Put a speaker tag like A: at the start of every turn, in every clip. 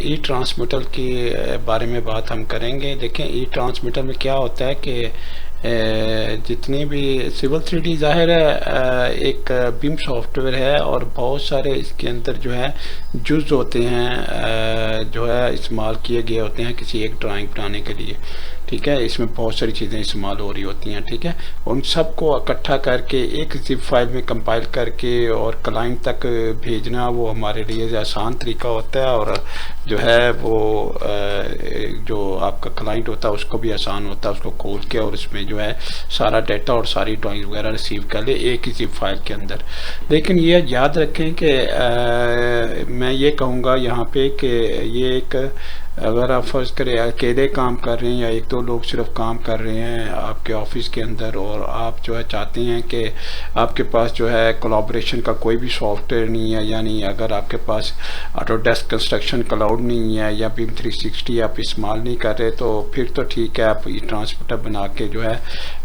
A: ई transmitter के बारे में बात हम करेंगे। देखें, ई ट्रांसमीटर में क्या होता है कि जितनी भी सिविल 3D ज़ाहिर है एक बीम सॉफ्टवेयर है और बहुत सारे इसके अंदर जो है जुज़ होते हैं जो है इस्तेमाल किए गए होते हैं किसी एक ड्राइंग बनाने के लिए। ठीक है, इसमें बहुत सारी चीज़ें इस्तेमाल हो रही होती हैं। ठीक है, उन सब को इकट्ठा करके एक जिप फाइल में कंपाइल करके और क्लाइंट तक भेजना वो हमारे लिए आसान तरीका होता है, और जो है वो जो आपका क्लाइंट होता है उसको भी आसान होता है उसको खोल के और इसमें जो है सारा डाटा और सारी ड्राइंग वगैरह रिसीव कर ले एक ही जिप फाइल के अंदर। लेकिन ये याद रखें कि मैं ये कहूँगा यहाँ पे कि ये एक, अगर आप फर्ज करें अकेले काम कर रहे हैं या एक दो लोग सिर्फ काम कर रहे हैं आपके ऑफिस के अंदर, और आप जो है चाहते हैं कि आपके पास जो है कोलैबोरेशन का कोई भी सॉफ्टवेयर नहीं है, यानी अगर आपके पास ऑटोडेस्क कंस्ट्रक्शन क्लाउड नहीं है या बीम 360 आप इस्तेमाल नहीं कर रहे, तो फिर तो ठीक है, आप ई ट्रांसमीटर बना के जो है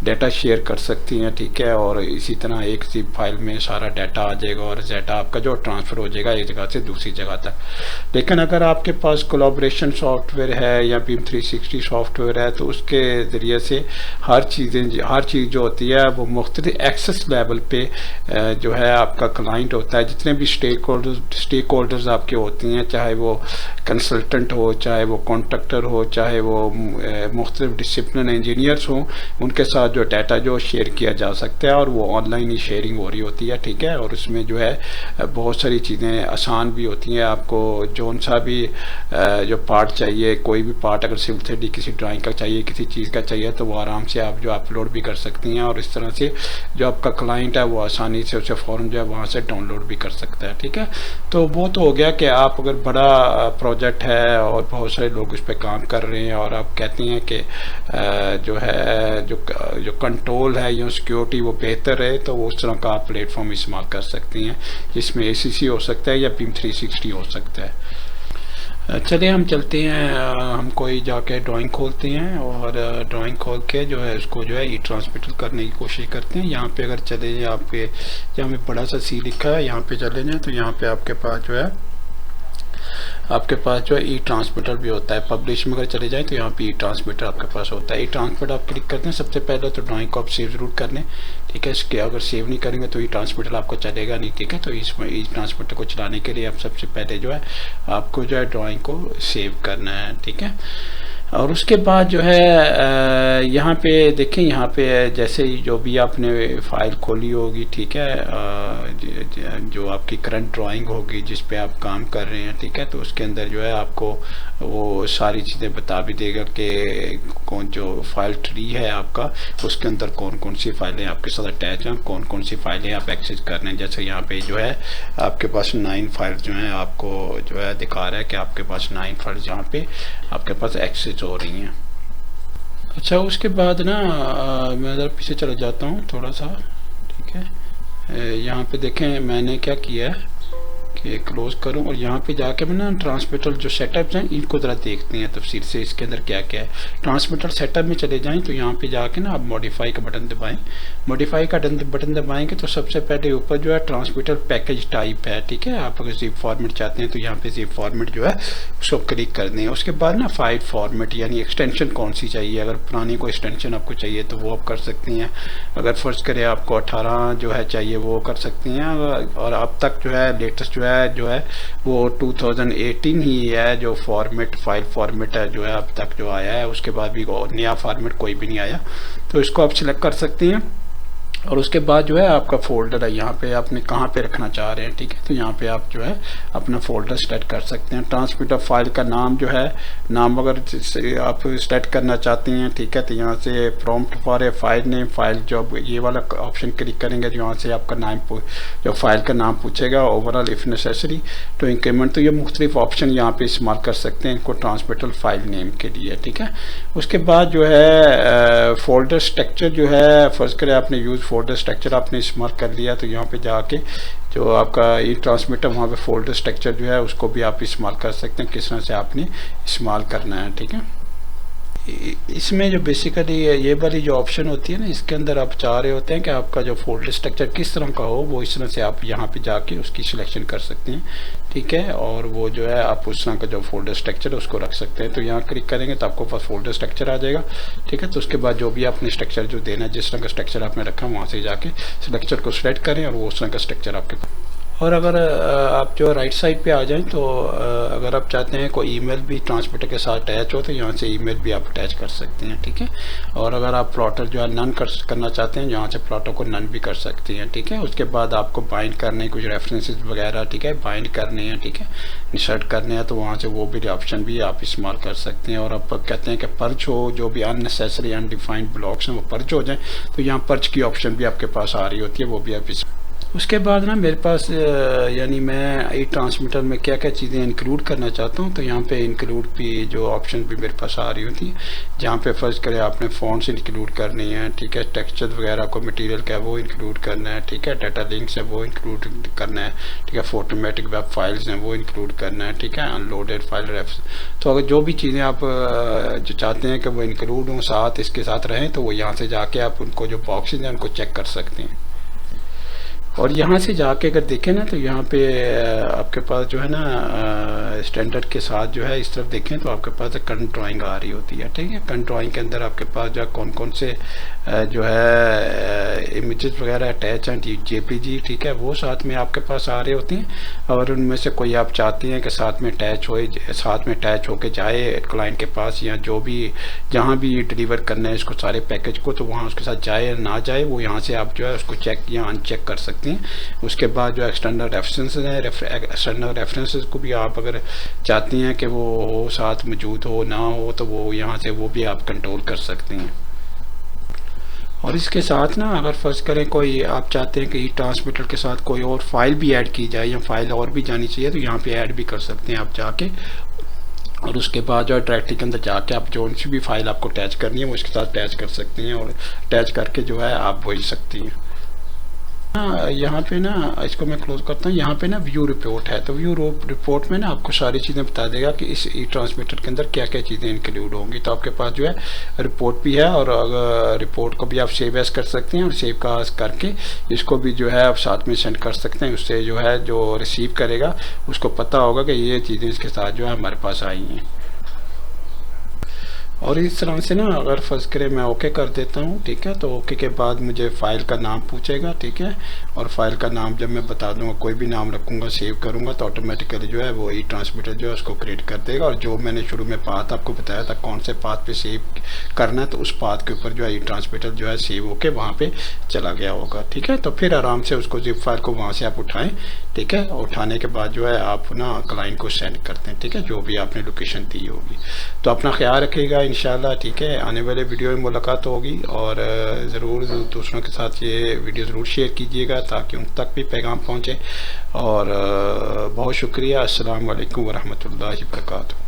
A: डाटा शेयर कर सकती हैं। ठीक है, और इसी तरह एक जिप फाइल में सारा डाटा आ जाएगा और डाटा आपका जो ट्रांसफ़र हो जाएगा एक जगह से दूसरी जगह तक। लेकिन अगर आपके पास कोलैबोरेशन सॉफ्टवेयर है या बीम 360 सॉफ्टवेयर है तो उसके ज़रिए से हर चीज़ जो होती है वो मुख्तलिफ एक्सेस लेवल पे जो है आपका क्लाइंट होता है, जितने भी स्टेक होल्डर्स आपके होती हैं, चाहे वो कंसल्टेंट हो, चाहे वो कॉन्ट्रैक्टर हो, चाहे वो मुख्तलिफ डिसिप्लिन इंजीनियर्स हों, उनके साथ जो डाटा जो शेयर किया जा सकता है और वो ऑनलाइन ही शेयरिंग हो रही होती है। ठीक है, और उसमें जो है बहुत सारी चीज़ें आसान भी होती हैं। आपको जौन सा भी जो पार्ट चाहिए, कोई भी पार्ट अगर सिविल 3D किसी ड्राइंग का चाहिए, किसी चीज़ का चाहिए, तो वो आराम से आप जो अपलोड भी कर सकती हैं, और इस तरह से जो आपका क्लाइंट है वो आसानी से उसे फ़ौरन जो है वहाँ से डाउनलोड भी कर सकता है। ठीक है, तो वो तो हो गया कि आप अगर बड़ा प्रोजेक्ट है और बहुत सारे लोग उस पर काम कर रहे हैं और आप कहते हैं कि जो है जो कंट्रोल है या सिक्योरिटी वो बेहतर है, तो वो उस तरह का आप प्लेटफॉर्म इस्तेमाल कर सकती हैं, जिसमें ACC हो सकता है या बीम 360 हो सकता है। चलिए हम चलते हैं, हम कोई जाके ड्राइंग खोलते हैं और ड्राइंग खोल के जो है उसको जो है ई ट्रांसमीटर करने की कोशिश करते हैं। यहाँ पे अगर चले जाए, आपके यहाँ पे बड़ा सा C लिखा है, यहाँ पे चले जाएँ तो यहाँ पे आपके पास जो है ई ट्रांसमीटर भी होता है। पब्लिश में अगर चले जाएं तो यहाँ पे ई ट्रांसमीटर आपके पास होता है। ई ट्रांसमीटर आप क्लिक करते हैं, सबसे पहले तो ड्राइंग को आप सेव जरूर कर लें। ठीक है, इसके अगर सेव नहीं करेंगे तो ई ट्रांसमीटर आपको चलेगा नहीं। ठीक है, तो इसमें ई ट्रांसमीटर को चलाने के लिए आप सबसे पहले जो है आपको जो है ड्राइंग को सेव करना है। ठीक है, और उसके बाद जो है यहाँ पे देखें, यहाँ पे जैसे ही जो भी आपने फाइल खोली होगी, ठीक है, जो आपकी करंट ड्राइंग होगी जिस पे आप काम कर रहे हैं, ठीक है, तो उसके अंदर जो है आपको वो सारी चीज़ें बता भी देगा कि कौन जो फाइल ट्री है आपका उसके अंदर कौन कौन सी फाइलें आपके साथ अटैच हैं, कौन कौन सी फाइलें आप एक्सेस कर रहे हैं। जैसे यहाँ पे जो है आपके पास 9 फाइल्स जो हैं आपको जो है दिखा रहा है कि आपके पास 9 फाइल्स यहाँ पे आपके पास एक्सेस हो रही हैं। अच्छा, उसके बाद ना मैं ज़रा पीछे चला जाता हूँ थोड़ा सा। ठीक है, यहाँ पे देखें मैंने क्या किया है कि क्लोज करूं और यहाँ पे जाके मैं ना ट्रांसमीटर जो सेटअप्स हैं इनको ज़रा देखते हैं तफसील से, इसके अंदर क्या क्या है। ट्रांसमीटर सेटअप में चले जाएं तो यहाँ पे जाके ना आप मॉडिफाई का बटन दबाएं। मॉडिफाई का बटन दबाएंगे तो सबसे पहले ऊपर जो है ट्रांसमीटर पैकेज टाइप है। ठीक है, आप अगर जिप फॉर्मेट चाहते हैं तो यहाँ पे जिप फॉर्मेट जो है उसको क्लिक कर दें। उसके बाद ना फाइल फॉर्मेट यानी एक्सटेंशन कौन सी चाहिए, अगर पुरानी कोई एक्सटेंशन आपको चाहिए तो वो आप कर सकती हैं। अगर फर्ज करें आपको 18 जो है चाहिए वो कर सकती हैं, और अब तक जो है लेटेस्ट जो है वो 2018 ही है जो फाइल फॉर्मेट है जो है अब तक जो आया है। उसके बाद भी नया फॉर्मेट कोई भी नहीं आया, तो इसको आप सिलेक्ट कर सकती हैं। और उसके बाद जो है आपका फोल्डर है, यहाँ पे आपने कहाँ पे रखना चाह रहे हैं। ठीक है, तो यहाँ पे आप जो है अपना फोल्डर सेलेक्ट कर सकते हैं। ट्रांसमीटर फाइल का नाम जो है, नाम अगर आप सेलेक्ट करना चाहते हैं, ठीक है, तो यहाँ से prompt for a file name, file जो ये वाला ऑप्शन क्लिक करेंगे जो यहाँ से आपका नाम जो फाइल का नाम पूछेगा, ओवरऑल इफ नेसेसरी तो इंक्रीमेंट, तो ये मुख्तलिफ ऑप्शन यहाँ पे इस्तेमाल कर सकते हैं इनको ट्रांसमीटर फाइल नेम के लिए। ठीक है, उसके बाद जो है फोल्डर स्ट्रक्चर जो है, फर्ज करें आपने यूज फोल्डर स्ट्रक्चर आपने इस्तेमाल कर लिया तो यहाँ पे जाके जो आपका ई ट्रांसमीटर वहाँ पे फोल्डर स्ट्रक्चर जो है उसको भी आप इस्तेमाल कर सकते हैं, किस तरह से आपने इस्तेमाल करना है। ठीक है, इसमें जो बेसिकली ये वाली जो ऑप्शन होती है ना, इसके अंदर आप चाह रहे होते हैं कि आपका जो फोल्डर स्ट्रक्चर किस तरह का हो, वो इस तरह से आप यहाँ पे जाके उसकी सिलेक्शन कर सकते हैं, ठीक है। और वो जो है आप उस तरह का जो फोल्डर स्ट्रक्चर है उसको रख सकते हैं। तो यहाँ क्लिक करेंगे तो आपको पास फोल्डर स्ट्रक्चर आ जाएगा, ठीक है। तो उसके बाद जो भी आपने स्ट्रक्चर जो देना है, जिस तरह का स्ट्रक्चर आपने रखा वहाँ से जाके स्ट्रक्चर को सिलेक्ट करें और वो उस तरह का स्ट्रक्चर आपके पास। और अगर आप जो राइट साइड पे आ जाएं तो अगर आप चाहते हैं कोई ईमेल भी ट्रांसमीटर के साथ अटैच हो तो यहाँ से ईमेल भी आप अटैच कर सकते हैं, ठीक है। और अगर आप प्लॉटर जो है नन करना चाहते हैं, यहाँ से प्लॉटर को नन भी कर सकते हैं, ठीक है। उसके बाद आपको बाइंड करने कुछ रेफरेंसेस वगैरह, ठीक है, बाइंड करने हैं, ठीक है, इंसर्ट करने हैं, तो वहाँ से वो भी ऑप्शन भी आप इस्तेमाल कर सकते हैं। और आप कहते हैं कि पर्च हो, जो भी अननेसेसरी अनडिफाइंड ब्लॉक्स हैं वो पर्च हो जाए, तो यहाँ पर्च की ऑप्शन भी आपके पास आ रही होती है, वो भी आप उसके बाद ना मेरे पास यानी मैं ई ट्रांसमीटर में क्या क्या चीज़ें इंक्लूड करना चाहता हूँ, तो यहाँ पे इंक्लूड भी जो ऑप्शन भी मेरे पास आ रही होती है, जहाँ पे फर्स्ट करें आपने फॉन्ट्स इंक्लूड करनी है, ठीक है, टेक्सचर वगैरह को मटेरियल का है वो इंक्लूड करना है, ठीक है, डाटा लिंक्स है वो इंक्लूड करना है, ठीक है, फोटोमेटिक वेब फाइल्स हैं वो इंक्लूड करना है, ठीक है, अनलोडेड फाइल रेफ। तो अगर जो भी चीज़ें आप जो चाहते हैं कि वो इंक्लूड हों, साथ इसके साथ रहें, तो वो यहाँ से जाके आप उनको जो बॉक्सेज हैं उनको चेक कर सकते हैं। और यहाँ से जाके अगर देखें ना तो यहाँ पे आपके पास जो है ना स्टैंडर्ड के साथ जो है इस तरफ देखें तो आपके पास करंट ड्राइंग आ रही होती है, ठीक है। करंट ड्राइंग के अंदर आपके पास जो है कौन कौन से जो है इमेजेस वगैरह अटैच हैं, जेपीजी, ठीक है, वो साथ में आपके पास आ रहे होते हैं। और उनमें से कोई आप चाहते हैं कि साथ में अटैच हो, साथ में अटैच होके जाए क्लाइंट के पास, या जो भी जहाँ भी डिलीवर करना है इसको सारे पैकेज को, तो वहाँ उसके साथ जाए ना जाए वो यहाँ से आप जो है उसको चेक या अनचेक कर सकते हैं। उसके बाद जो एक्सटर्नल रेफरेंसेस हैं, एक्सटर्नल रेफरेंसेस को भी आप अगर चाहते हैं कि वो हो साथ मौजूद हो ना हो, तो वो यहाँ से वो भी आप कंट्रोल कर सकते हैं। और इसके साथ ना अगर फर्ज करें कोई आप चाहते हैं कि ई ट्रांसमीटर के साथ कोई और फाइल भी ऐड की जाए या फाइल और भी जानी चाहिए, तो यहाँ पे ऐड भी कर सकते हैं आप जाके। और उसके बाद जो है डायरेक्टली के अंदर जाके आप जो सी भी फाइल आपको अटैच करनी है वो इसके साथ अटैच कर सकते हैं, और अटैच करके जो है आप भेज सकती हैं। यहाँ पे ना इसको मैं क्लोज करता हूँ। यहाँ पे ना व्यू रिपोर्ट है, तो व्यू रिपोर्ट में ना आपको सारी चीज़ें बता देगा कि इस ई ट्रांसमीटर के अंदर क्या क्या चीज़ें इंक्लूड होंगी। तो आपके पास जो है रिपोर्ट भी है, और अगर रिपोर्ट को भी आप सेव एज कर सकते हैं, और सेव का करके इसको भी जो है आप साथ में सेंड कर सकते हैं। उससे जो है जो रिसीव करेगा उसको पता होगा कि ये चीज़ें इसके साथ जो है हमारे पास आई हैं। और इस तरह से ना अगर फर्ज करें मैं ओके कर देता हूँ, ठीक है, तो ओके के बाद मुझे फ़ाइल का नाम पूछेगा, ठीक है, और फाइल का नाम जब मैं बता दूंगा कोई भी नाम रखूँगा सेव करूँगा तो ऑटोमेटिकली जो है वो ई ट्रांसमीटर जो है उसको क्रिएट कर देगा। और जो मैंने शुरू में पाथ आपको बताया था कौन से पाथ पे सेव करना है, तो उस पाथ के ऊपर जो है ई ट्रांसमीटर जो है सेव होके वहाँ पे चला गया होगा, ठीक है। तो फिर आराम से उसको जिप फाइल को वहाँ से आप उठाएँ, ठीक है, उठाने के बाद जो है आप ना क्लाइंट को सेंड करते हैं, ठीक है, जो भी आपने लोकेशन दी होगी। तो अपना ख्याल रखिएगा इंशाल्लाह, ठीक है। आने वाले वीडियो में मुलाकात होगी, और ज़रूर दूसरों के साथ ये वीडियो ज़रूर शेयर कीजिएगा ताकि उन तक भी पैगाम पहुँचे। और बहुत शुक्रिया। अस्सलाम वालेकुम वरहमतुल्लाहि वबरकातुहू।